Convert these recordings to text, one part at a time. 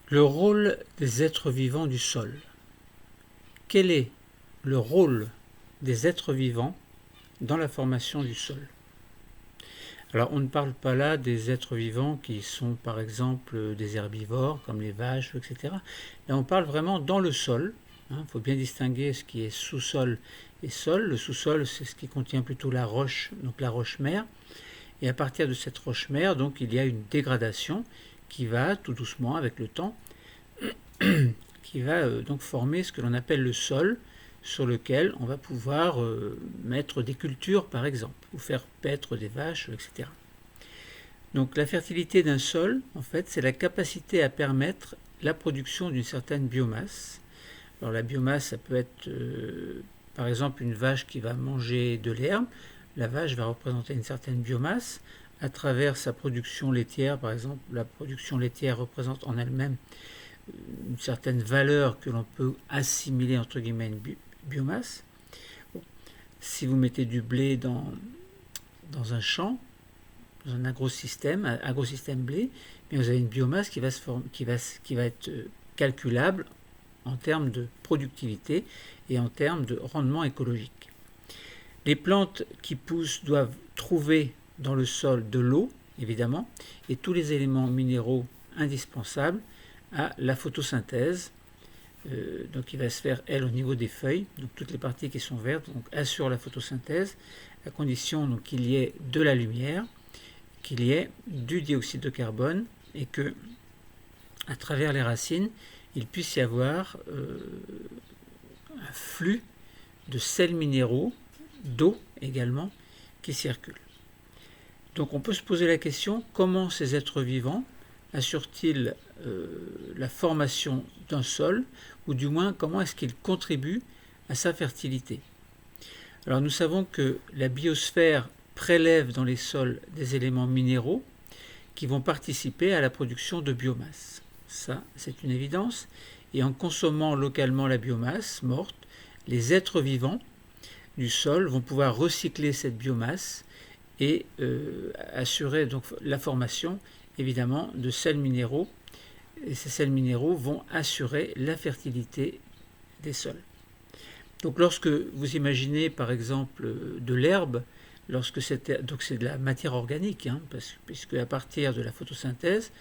Le rôle des êtres vivants du sol. Quel est le rôle des êtres vivants dans la formation du sol? Alors on ne parle pas là des êtres vivants qui sont par exemple des herbivores comme les vaches, etc. Là on parle vraiment dans le sol. Il faut bien distinguer ce qui est sous-sol et sol. Le sous-sol, c'est ce qui contient plutôt la roche, donc la roche-mère. Et à partir de cette roche-mère, donc il y a une dégradation qui va tout doucement avec le temps, qui va donc former ce que l'on appelle le sol, sur lequel on va pouvoir mettre des cultures par exemple, ou faire paître des vaches, etc. Donc la fertilité d'un sol, en fait, c'est la capacité à permettre la production d'une certaine biomasse. Alors la biomasse, ça peut être par exemple une vache qui va manger de l'herbe. La vache va représenter une certaine biomasse. À travers sa production laitière, par exemple, la production laitière représente en elle-même une certaine valeur que l'on peut assimiler entre guillemets à une biomasse. Si vous mettez du blé dans un champ, dans un agrosystème blé, bien vous avez une biomasse qui va être calculable en termes de productivité et en termes de rendement écologique. Les plantes qui poussent doivent trouver dans le sol de l'eau, évidemment, et tous les éléments minéraux indispensables à la photosynthèse, donc qui va se faire, elle, au niveau des feuilles. Donc toutes les parties qui sont vertes donc, assurent la photosynthèse, à condition donc, qu'il y ait de la lumière, qu'il y ait du dioxyde de carbone, et que, à travers les racines, il puisse y avoir un flux de sels minéraux, d'eau également, qui circulent. Donc on peut se poser la question, comment ces êtres vivants assurent-ils la formation d'un sol, ou du moins comment est-ce qu'ils contribuent à sa fertilité? Alors nous savons que la biosphère prélève dans les sols des éléments minéraux qui vont participer à la production de biomasse. Ça, c'est une évidence. Et en consommant localement la biomasse morte, les êtres vivants du sol vont pouvoir recycler cette biomasse et assurer donc la formation évidemment de sels minéraux, et ces sels minéraux vont assurer la fertilité des sols. Donc lorsque vous imaginez par exemple de l'herbe, donc c'est de la matière organique, puisque à partir de la photosynthèse,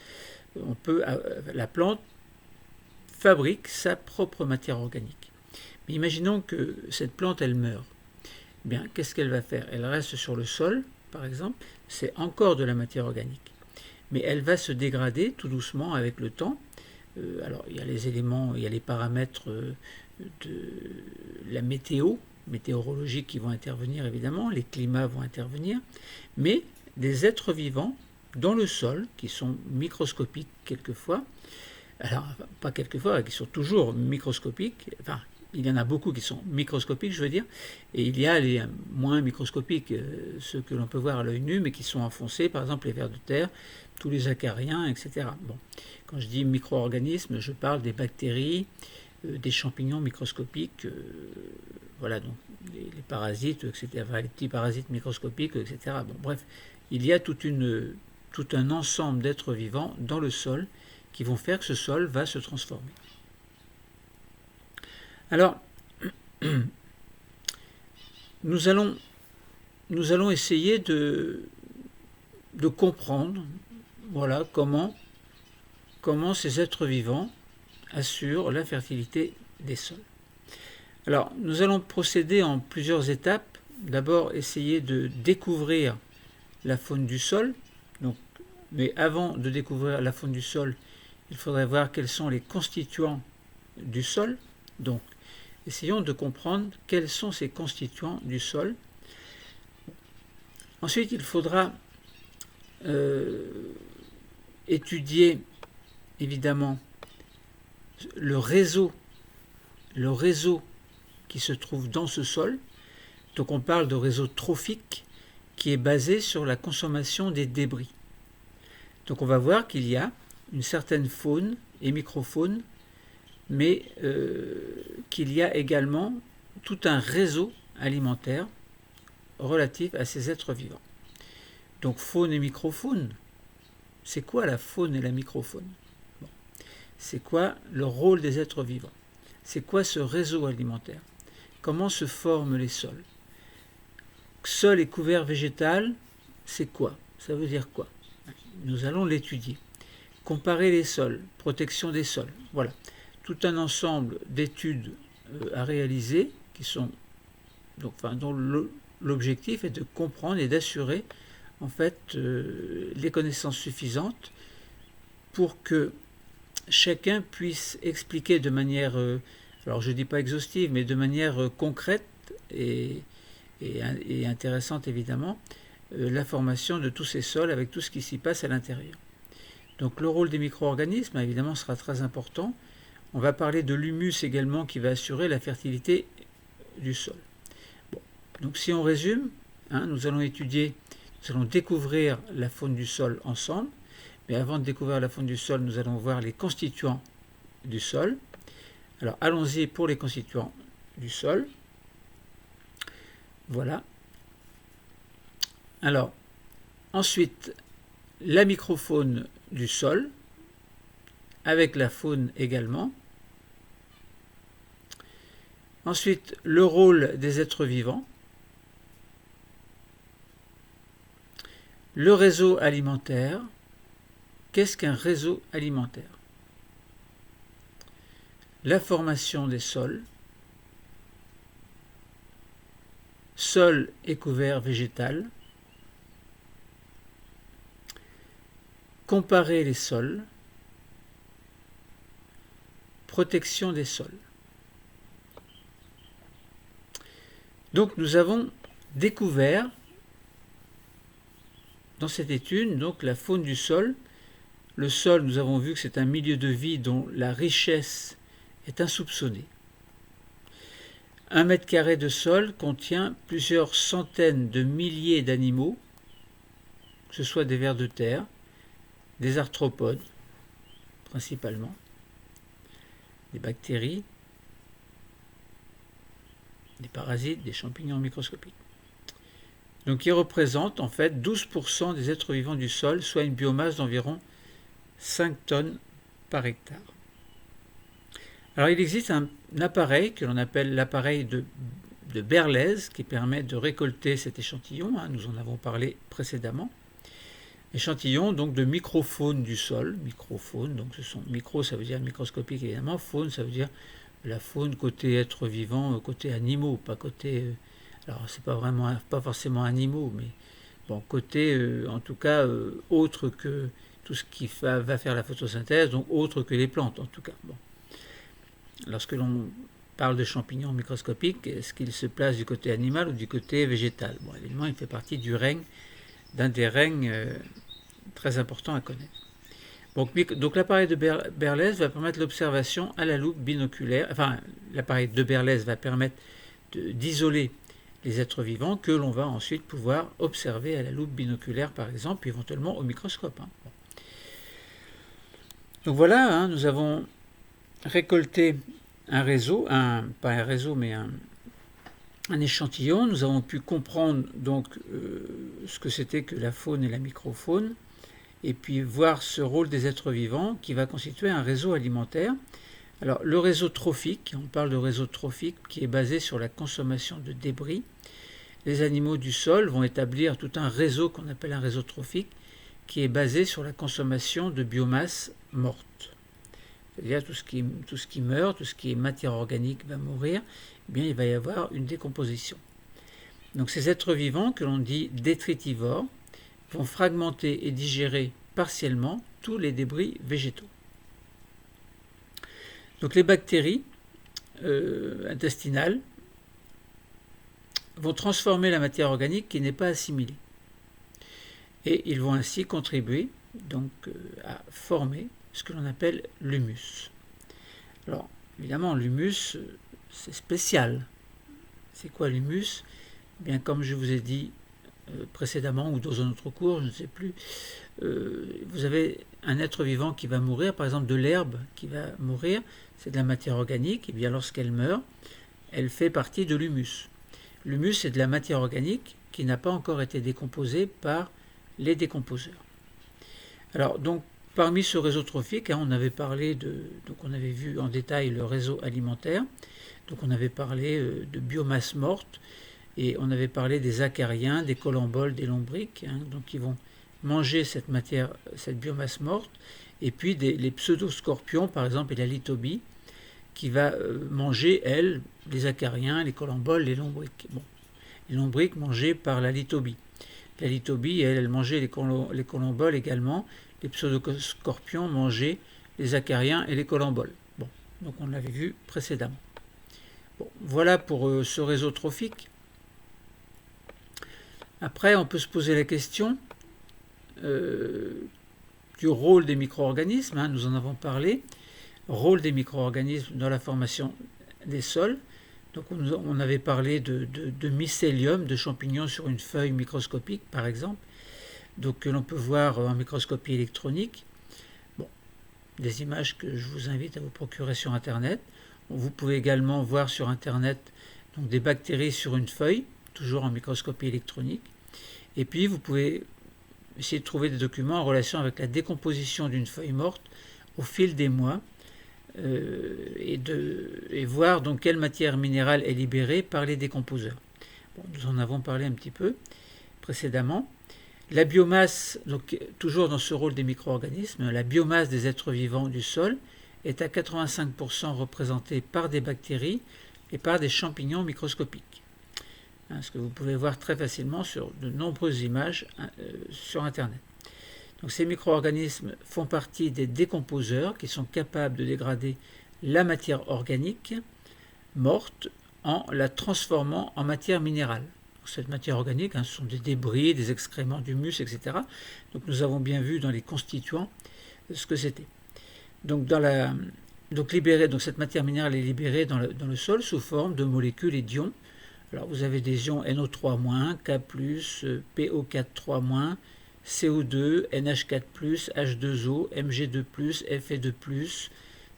la plante fabrique sa propre matière organique. Mais imaginons que cette plante elle meurt. Bien, qu'est-ce qu'elle va faire? Elle reste sur le sol, par exemple, c'est encore de la matière organique. Mais elle va se dégrader tout doucement avec le temps. Alors, il y a les éléments, il y a les paramètres de la météorologie qui vont intervenir évidemment, les climats vont intervenir, mais des êtres vivants dans le sol, qui sont microscopiques quelquefois, alors pas quelquefois, qui sont toujours microscopiques, enfin, il y en a beaucoup qui sont microscopiques, je veux dire, et il y a les moins microscopiques, ceux que l'on peut voir à l'œil nu, mais qui sont enfoncés, par exemple les vers de terre, tous les acariens, etc. Bon, quand je dis micro-organismes, je parle des bactéries, des champignons microscopiques, voilà, donc les parasites, etc., les petits parasites microscopiques, etc. Bon, bref, il y a tout un ensemble d'êtres vivants dans le sol qui vont faire que ce sol va se transformer. Alors, nous allons essayer de comprendre, voilà, comment ces êtres vivants assurent la fertilité des sols. Alors, nous allons procéder en plusieurs étapes. D'abord, essayer de découvrir la faune du sol. Donc, mais avant de découvrir la faune du sol, il faudrait voir quels sont les constituants du sol. Donc, essayons de comprendre quels sont ces constituants du sol. Ensuite, il faudra étudier évidemment le réseau qui se trouve dans ce sol. Donc on parle de réseau trophique qui est basé sur la consommation des débris. Donc on va voir qu'il y a une certaine faune et microfaune, mais qu'il y a également tout un réseau alimentaire relatif à ces êtres vivants. Donc faune et microfaune, c'est quoi la faune et la microfaune? Bon. c'est quoi le rôle des êtres vivants? C'est quoi ce réseau alimentaire? Comment se forment les sols? Sol et couvert végétal, c'est quoi? Ça veut dire quoi? Nous allons l'étudier. Comparer les sols, protection des sols. Voilà. Tout un ensemble d'études à réaliser qui sont dont l'objectif est de comprendre et d'assurer en fait les connaissances suffisantes pour que chacun puisse expliquer de manière, alors je ne dis pas exhaustive, mais de manière concrète et intéressante évidemment, la formation de tous ces sols avec tout ce qui s'y passe à l'intérieur. Donc le rôle des micro-organismes évidemment sera très important. On va parler de l'humus également qui va assurer la fertilité du sol. Bon. Donc si on résume, nous allons découvrir la faune du sol ensemble. Mais avant de découvrir la faune du sol, nous allons voir les constituants du sol. Alors allons-y pour les constituants du sol. Voilà. Alors, ensuite, la microfaune du sol, avec la faune également. Ensuite, le rôle des êtres vivants. Le réseau alimentaire. Qu'est-ce qu'un réseau alimentaire? La formation des sols. Sol et couvert végétal. Comparer les sols. Protection des sols. Donc nous avons découvert dans cette étude donc la faune du sol. Le sol, nous avons vu que c'est un milieu de vie dont la richesse est insoupçonnée. 1 mètre carré de sol contient plusieurs centaines de milliers d'animaux, que ce soit des vers de terre, des arthropodes principalement, des bactéries, des parasites, des champignons microscopiques. Donc qui représente en fait 12% des êtres vivants du sol, soit une biomasse d'environ 5 tonnes par hectare. Alors il existe un appareil que l'on appelle l'appareil de Berlez qui permet de récolter cet échantillon, nous en avons parlé précédemment. Échantillon donc de microfaune du sol, microfaune, donc ce sont micro ça veut dire microscopique évidemment, faune ça veut dire la faune côté êtres vivants, côté animaux, pas côté, alors c'est pas forcément animaux, mais bon côté en tout cas autre que tout ce qui va faire la photosynthèse, donc autre que les plantes en tout cas. Bon. Lorsque l'on parle de champignons microscopiques, est-ce qu'il se place du côté animal ou du côté végétal? Bon, évidemment, il fait partie du règne, d'un des règnes très importants à connaître. Donc l'appareil de Berlez va permettre l'observation à la loupe binoculaire, enfin l'appareil de Berlez va permettre d'isoler les êtres vivants que l'on va ensuite pouvoir observer à la loupe binoculaire par exemple, puis éventuellement au microscope. Bon. Donc voilà, nous avons récolté un réseau, pas un réseau mais un échantillon. Nous avons pu comprendre donc ce que c'était que la faune et la microfaune et puis voir ce rôle des êtres vivants qui va constituer un réseau alimentaire. Alors le réseau trophique, on parle de réseau trophique qui est basé sur la consommation de débris. Les animaux du sol vont établir tout un réseau qu'on appelle un réseau trophique qui est basé sur la consommation de biomasse morte. C'est-à-dire tout ce qui meurt, tout ce qui est matière organique va mourir, eh bien il va y avoir une décomposition. Donc ces êtres vivants que l'on dit détritivores vont fragmenter et digérer partiellement tous les débris végétaux. Donc les bactéries intestinales vont transformer la matière organique qui n'est pas assimilée. Et ils vont ainsi contribuer donc, à former ce que l'on appelle l'humus. Alors, évidemment, l'humus, c'est spécial. C'est quoi l'humus? Bien, comme je vous ai dit précédemment ou dans un autre cours, je ne sais plus, vous avez un être vivant qui va mourir, par exemple de l'herbe qui va mourir, c'est de la matière organique, et bien lorsqu'elle meurt, elle fait partie de l'humus. L'humus, c'est de la matière organique qui n'a pas encore été décomposée par les décomposeurs. Alors, donc, parmi ce réseau trophique, on avait parlé donc on avait vu en détail le réseau alimentaire, donc on avait parlé de biomasse morte, et on avait parlé des acariens, des colamboles, des lombrics, donc qui vont manger cette matière, cette biomasse morte, et puis les pseudoscorpions, par exemple, et la lithobie, qui va manger, elle, les acariens, les colamboles, les lombrics. Bon. Les lombrics mangés par la lithobie. La lithobie, elle mangeait les colamboles également. Les pseudoscorpions mangeaient les acariens et les colamboles. Bon, donc on l'avait vu précédemment. Bon, voilà pour ce réseau trophique. Après, on peut se poser la question du rôle des micro-organismes, nous en avons parlé. Rôle des micro-organismes dans la formation des sols. Donc on avait parlé de mycélium, de champignons sur une feuille microscopique par exemple, donc que l'on peut voir en microscopie électronique. Bon, des images que je vous invite à vous procurer sur internet. Vous pouvez également voir sur internet donc, des bactéries sur une feuille, toujours en microscopie électronique. Et puis vous pouvez essayer de trouver des documents en relation avec la décomposition d'une feuille morte au fil des mois. Et voir donc quelle matière minérale est libérée par les décomposeurs. Bon, nous en avons parlé un petit peu précédemment. La biomasse, donc toujours dans ce rôle des micro-organismes, la biomasse des êtres vivants du sol est à 85% représentée par des bactéries et par des champignons microscopiques. Ce que vous pouvez voir très facilement sur de nombreuses images sur Internet. Donc ces micro-organismes font partie des décomposeurs qui sont capables de dégrader la matière organique morte en la transformant en matière minérale. Donc cette matière organique, ce sont des débris, des excréments d'humus, etc. Donc nous avons bien vu dans les constituants ce que c'était. Donc, donc cette matière minérale est libérée dans le sol sous forme de molécules et d'ions. Alors vous avez des ions NO3-, K+, PO4-3-, CO2, NH4+, H2O, Mg2+, Fe2+,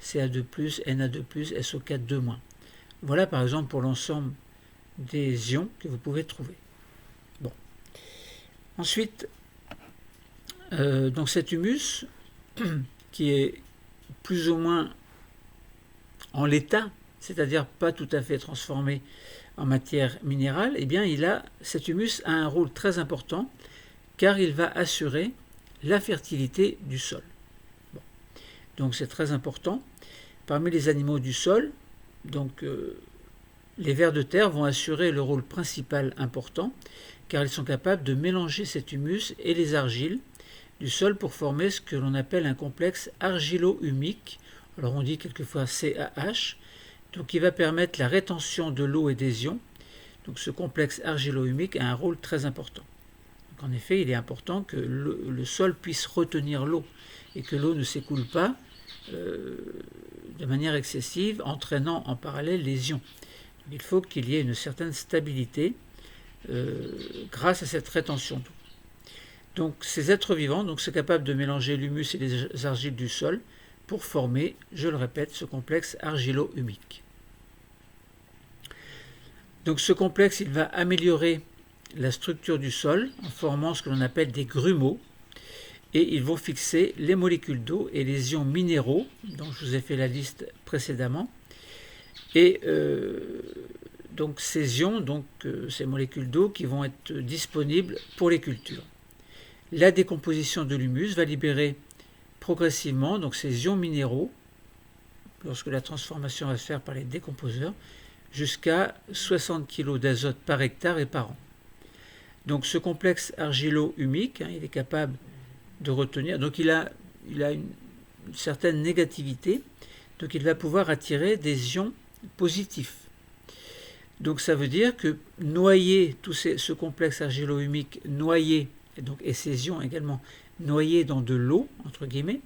Ca2+, Na2+, SO4-2-. Voilà par exemple pour l'ensemble des ions que vous pouvez trouver. Bon. Ensuite, donc cet humus, qui est plus ou moins en l'état, c'est-à-dire pas tout à fait transformé en matière minérale, eh bien cet humus a un rôle très important car il va assurer la fertilité du sol. Bon. Donc c'est très important. Parmi les animaux du sol, donc, les vers de terre vont assurer le rôle principal important car ils sont capables de mélanger cet humus et les argiles du sol pour former ce que l'on appelle un complexe argilo-humique. Alors on dit quelquefois CAH, donc qui va permettre la rétention de l'eau et des ions. Donc ce complexe argilo-humique a un rôle très important. Donc en effet, il est important que le sol puisse retenir l'eau et que l'eau ne s'écoule pas de manière excessive, entraînant en parallèle les ions. Donc il faut qu'il y ait une certaine stabilité grâce à cette rétention d'eau. Donc ces êtres vivants sont capables de mélanger l'humus et les argiles du sol pour former, je le répète, ce complexe argilo-humique. Donc ce complexe, il va améliorer la structure du sol en formant ce que l'on appelle des grumeaux et ils vont fixer les molécules d'eau et les ions minéraux dont je vous ai fait la liste précédemment. Et donc ces ions, ces molécules d'eau qui vont être disponibles pour les cultures. La décomposition de l'humus va libérer progressivement donc ces ions minéraux, lorsque la transformation va se faire par les décomposeurs, jusqu'à 60 kg d'azote par hectare et par an. Donc ce complexe argilo-humique, il est capable de retenir, donc il a une certaine négativité, donc il va pouvoir attirer des ions positifs. Donc ça veut dire que noyer ce complexe argilo-humique noyé, et ces ions également noyés dans de l'eau, entre guillemets,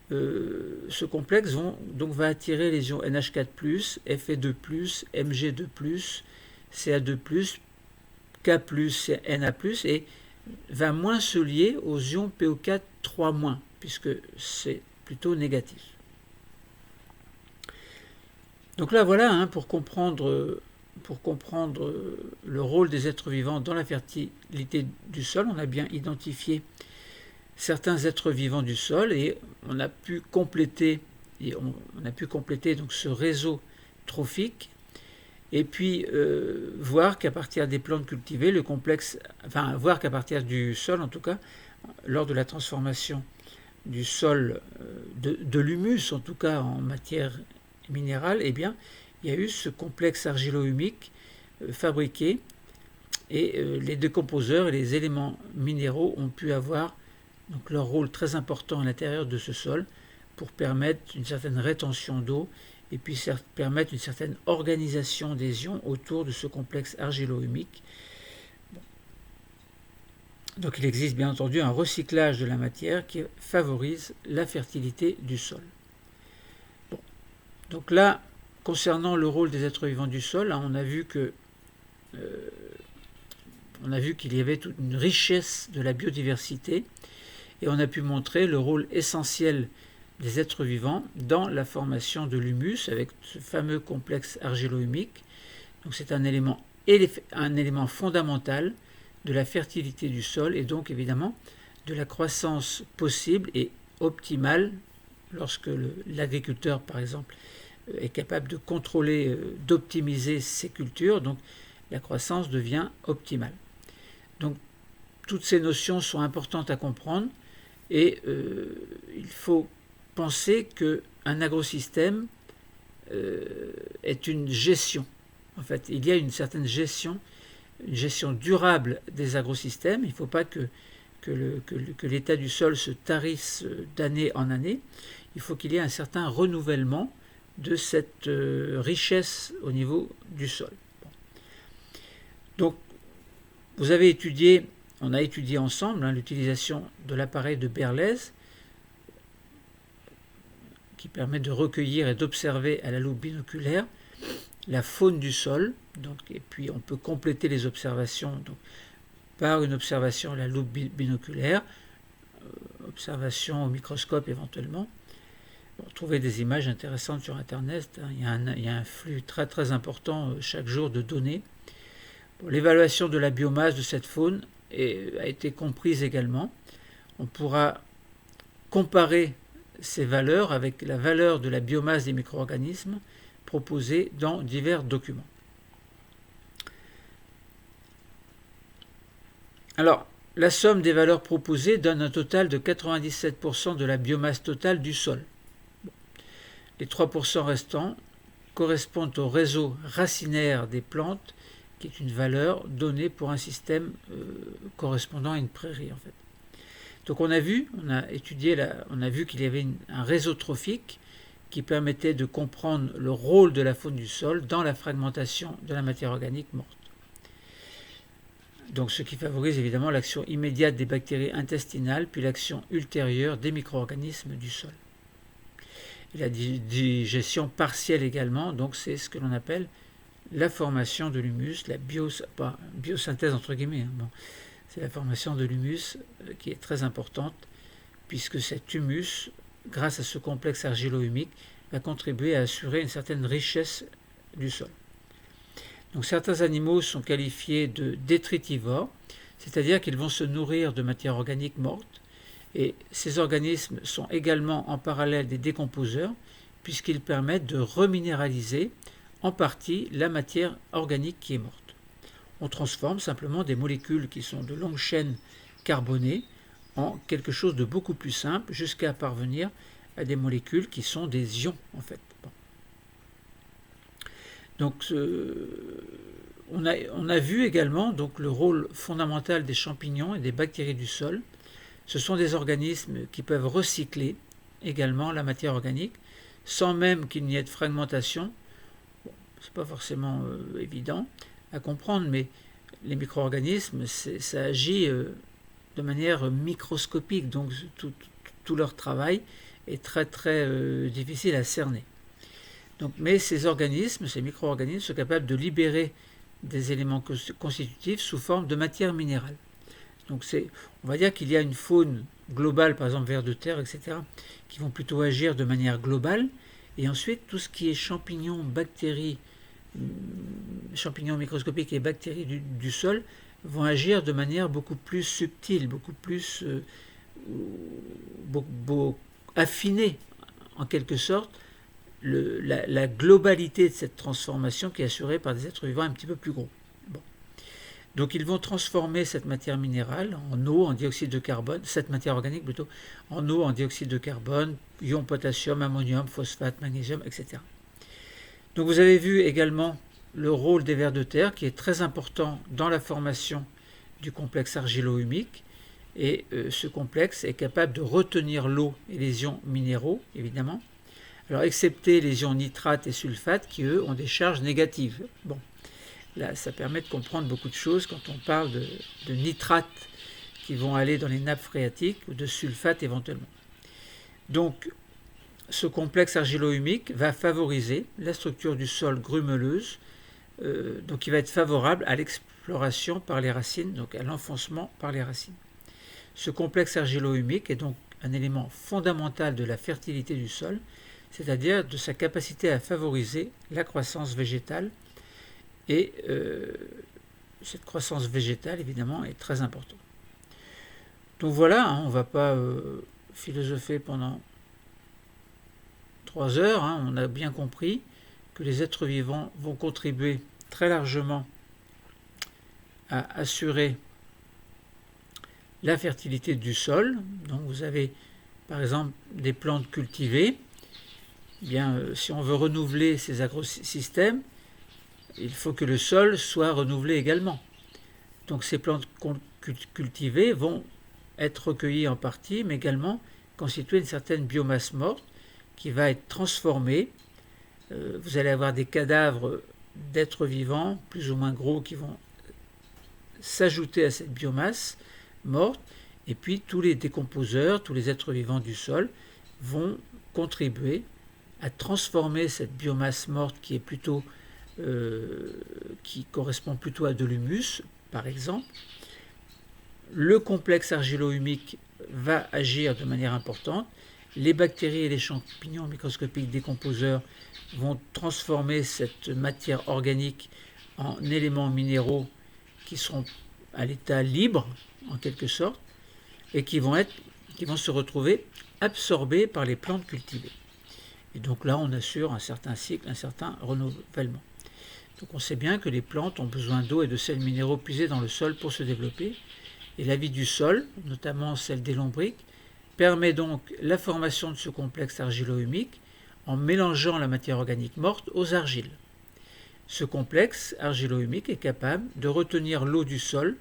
ce complexe va attirer les ions NH4+, Fe2+, Mg2+, Ca2+, K+, Na+, et va moins se lier aux ions PO4-3-, puisque c'est plutôt négatif. Donc là, voilà, pour comprendre le rôle des êtres vivants dans la fertilité du sol, on a bien identifié certains êtres vivants du sol, et on a pu compléter, donc ce réseau trophique, et puis voir qu'à partir des plantes cultivées, voir qu'à partir du sol en tout cas, lors de la transformation du sol, de l'humus en tout cas en matière minérale, eh bien il y a eu ce complexe argilo-humique fabriqué, et les décomposeurs et les éléments minéraux ont pu avoir donc leur rôle très important à l'intérieur de ce sol pour permettre une certaine rétention d'eau et puis permettre une certaine organisation des ions autour de ce complexe argilo-humique. Donc il existe bien entendu un recyclage de la matière qui favorise la fertilité du sol. Bon. Donc là, concernant le rôle des êtres vivants du sol, on a vu qu'il y avait toute une richesse de la biodiversité, et on a pu montrer le rôle essentiel des êtres vivants dans la formation de l'humus avec ce fameux complexe argilo-humique. Donc c'est un élément fondamental de la fertilité du sol et donc évidemment de la croissance possible et optimale lorsque l'agriculteur par exemple est capable de contrôler, d'optimiser ses cultures, donc la croissance devient optimale. Donc toutes ces notions sont importantes à comprendre, et il faut penser qu'un agrosystème est une gestion. En fait, il y a une certaine gestion, une gestion durable des agrosystèmes. Il ne faut pas que l'état du sol se tarisse d'année en année. Il faut qu'il y ait un certain renouvellement de cette richesse au niveau du sol. Bon. Donc, on a étudié ensemble l'utilisation de l'appareil de Berlez qui permet de recueillir et d'observer à la loupe binoculaire la faune du sol. Donc, et puis on peut compléter les observations par une observation à la loupe binoculaire, observation au microscope éventuellement. Trouver des images intéressantes sur Internet. Il y a un flux très très important chaque jour de données. L'évaluation de la biomasse de cette faune a été comprise également. On pourra comparer ces valeurs avec la valeur de la biomasse des micro-organismes proposée dans divers documents. Alors, la somme des valeurs proposées donne un total de 97% de la biomasse totale du sol. Les 3% restants correspondent au réseau racinaire des plantes, qui est une valeur donnée pour un système correspondant à une prairie en fait. Donc on a vu qu'il y avait un réseau trophique qui permettait de comprendre le rôle de la faune du sol dans la fragmentation de la matière organique morte. Donc ce qui favorise évidemment l'action immédiate des bactéries intestinales, puis l'action ultérieure des micro-organismes du sol. Et la digestion partielle également, donc c'est ce que l'on appelle la formation de l'humus, la biosynthèse entre guillemets. C'est la formation de l'humus qui est très importante, puisque cet humus, grâce à ce complexe argilo-humique, va contribuer à assurer une certaine richesse du sol. Donc certains animaux sont qualifiés de détritivores, c'est-à-dire qu'ils vont se nourrir de matière organique morte, et ces organismes sont également en parallèle des décomposeurs, puisqu'ils permettent de reminéraliser en partie la matière organique qui est morte. On transforme simplement des molécules qui sont de longues chaînes carbonées en quelque chose de beaucoup plus simple, jusqu'à parvenir à des molécules qui sont des ions en fait. Bon. Donc on a vu également donc, le rôle fondamental des champignons et des bactéries du sol. Ce sont des organismes qui peuvent recycler également la matière organique sans même qu'il n'y ait de fragmentation. Bon, c'est pas forcément évident à comprendre, mais les micro-organismes, ça agit de manière microscopique, donc tout leur travail est très très difficile à cerner. Donc, mais ces micro-organismes sont capables de libérer des éléments constitutifs sous forme de matière minérale. Donc on va dire qu'il y a une faune globale, par exemple vers de terre, etc., qui vont plutôt agir de manière globale, et ensuite tout ce qui est champignons, bactéries, champignons microscopiques et bactéries du sol vont agir de manière beaucoup plus subtile, beaucoup plus affiner en quelque sorte la globalité de cette transformation qui est assurée par des êtres vivants un petit peu plus gros. Bon. Donc ils vont transformer cette matière minérale en eau, en dioxyde de carbone, cette matière organique plutôt, en eau, en dioxyde de carbone, ion potassium, ammonium, phosphate, magnésium, etc. Donc vous avez vu également le rôle des vers de terre qui est très important dans la formation du complexe argilo-humique. Et ce complexe est capable de retenir l'eau et les ions minéraux, évidemment. Alors, excepté les ions nitrates et sulfates qui, eux, ont des charges négatives. Bon, là, ça permet de comprendre beaucoup de choses quand on parle de nitrates qui vont aller dans les nappes phréatiques ou de sulfates éventuellement. Donc, ce complexe argilo-humique va favoriser la structure du sol grumeleuse, donc il va être favorable à l'exploration par les racines, donc à l'enfoncement par les racines. Ce complexe argilo-humique est donc un élément fondamental de la fertilité du sol, c'est-à-dire de sa capacité à favoriser la croissance végétale. Et cette croissance végétale, évidemment, est très importante. Donc voilà, on ne va pas philosopher pendant 3 heures. On a bien compris que les êtres vivants vont contribuer très largement à assurer la fertilité du sol. Donc vous avez par exemple des plantes cultivées. Eh bien, si on veut renouveler ces agrosystèmes, il faut que le sol soit renouvelé également. Donc ces plantes cultivées vont être recueillies en partie, mais également constituer une certaine biomasse morte qui va être transformée. Vous allez avoir des cadavres d'êtres vivants, plus ou moins gros, qui vont s'ajouter à cette biomasse morte, et puis tous les décomposeurs, tous les êtres vivants du sol vont contribuer à transformer cette biomasse morte qui est plutôt qui correspond plutôt à de l'humus, par exemple. Le complexe argilo-humique va agir de manière importante. Les bactéries et les champignons microscopiques décomposeurs vont transformer cette matière organique en éléments minéraux qui seront à l'état libre, en quelque sorte, et qui vont se retrouver absorbés par les plantes cultivées. Et donc là, on assure un certain cycle, un certain renouvellement. Donc on sait bien que les plantes ont besoin d'eau et de sels minéraux puisés dans le sol pour se développer. Et la vie du sol, notamment celle des lombriques, permet donc la formation de ce complexe argilo-humique en mélangeant la matière organique morte aux argiles. Ce complexe argilo-humique est capable de retenir l'eau du sol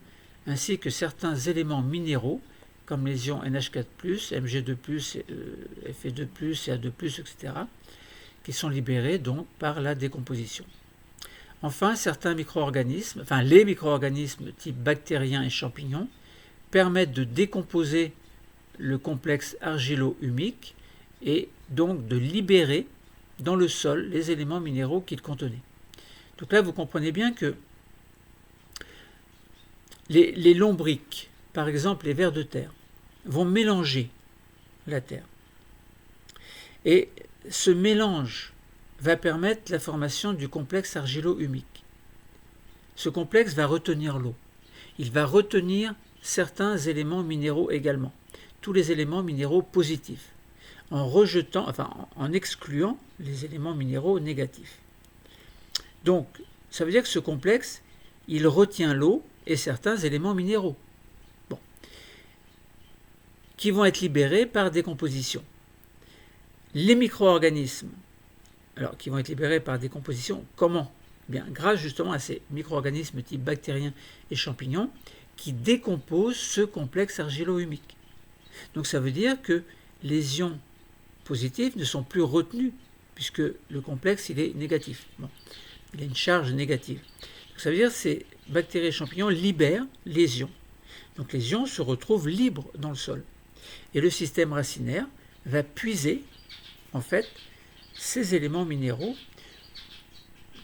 ainsi que certains éléments minéraux comme les ions NH4+, Mg2+, Fe2+, Ca2+, etc., qui sont libérés donc par la décomposition. Enfin, certains micro-organismes, les micro-organismes type bactériens et champignons, permettent de décomposer le complexe argilo-humique et donc de libérer dans le sol les éléments minéraux qu'il contenait. Donc là, vous comprenez bien que les lombriques, par exemple les vers de terre, vont mélanger la terre. Et ce mélange va permettre la formation du complexe argilo-humique. Ce complexe va retenir l'eau. Il va retenir certains éléments minéraux également, tous les éléments minéraux positifs, en excluant les éléments minéraux négatifs. Donc, ça veut dire que ce complexe, il retient l'eau et certains éléments minéraux, qui vont être libérés par décomposition. Les micro-organismes, alors qui vont être libérés par décomposition, comment ? Bien, grâce justement à ces micro-organismes type bactériens et champignons qui décomposent ce complexe argilo-humique. Donc ça veut dire que les ions positifs ne sont plus retenus puisque le complexe il est négatif. Il a une charge négative. Donc ça veut dire que ces bactéries et champignons libèrent les ions. Donc les ions se retrouvent libres dans le sol. Et le système racinaire va puiser en fait ces éléments minéraux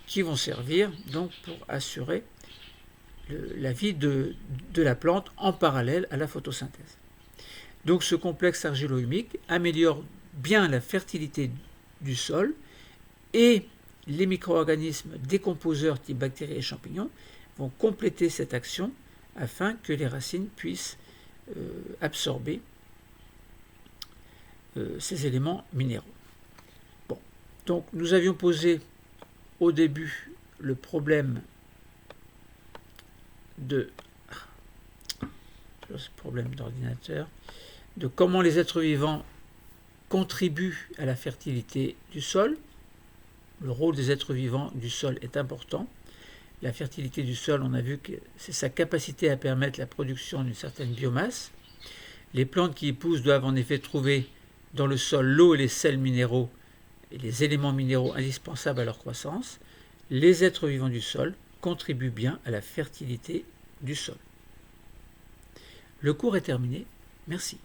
qui vont servir donc pour assurer la vie de la plante en parallèle à la photosynthèse. Donc ce complexe argilo-humique améliore bien la fertilité du sol et les micro-organismes décomposeurs type bactéries et champignons vont compléter cette action afin que les racines puissent absorber ces éléments minéraux. Bon. Donc nous avions posé au début le problème d'ordinateur, de comment les êtres vivants contribuent à la fertilité du sol. Le rôle des êtres vivants du sol est important. La fertilité du sol, on a vu que c'est sa capacité à permettre la production d'une certaine biomasse. Les plantes qui y poussent doivent en effet trouver dans le sol l'eau et les sels minéraux et les éléments minéraux indispensables à leur croissance. Les êtres vivants du sol contribuent bien à la fertilité du sol. Le cours est terminé. Merci.